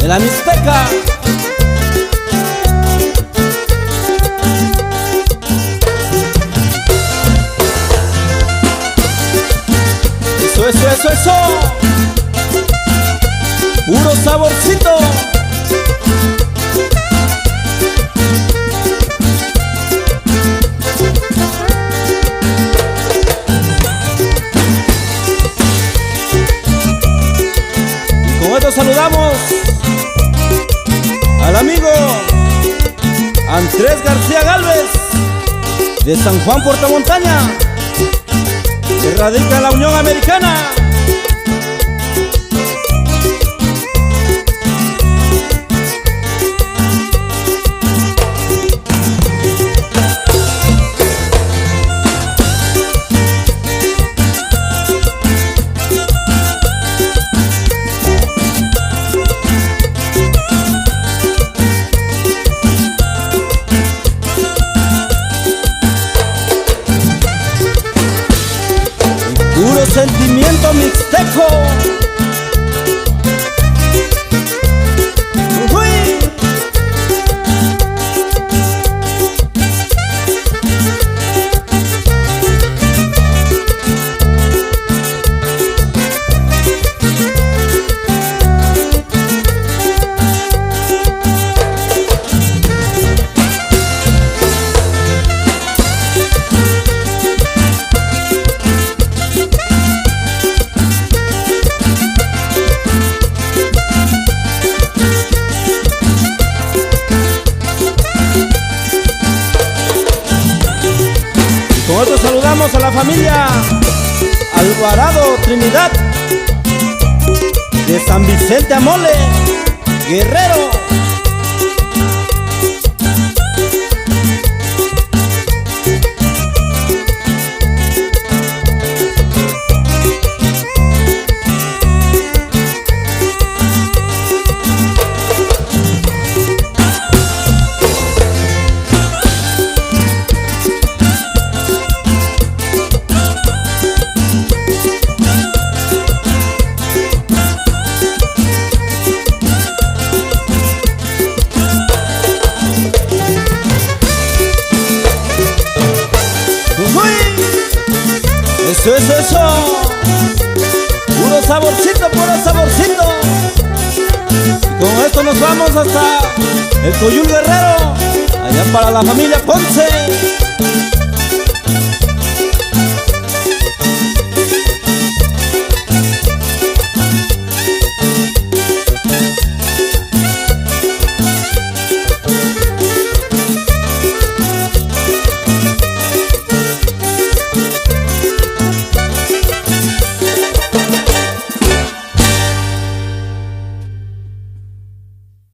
de la Mixteca. Eso. Puro saborcito. Y con esto saludamos al amigo Andrés García Gálvez de San Juan, Puerto Montaña, que radica en la Unión Americana. Puro sentimiento mixteco. ¡Uy! Con esto saludamos a la familia Alvarado Trinidad de San Vicente Amole, Guerrero. Eso. Puro saborcito. Y con esto nos vamos hasta el Coyul Guerrero, allá para la familia Ponce.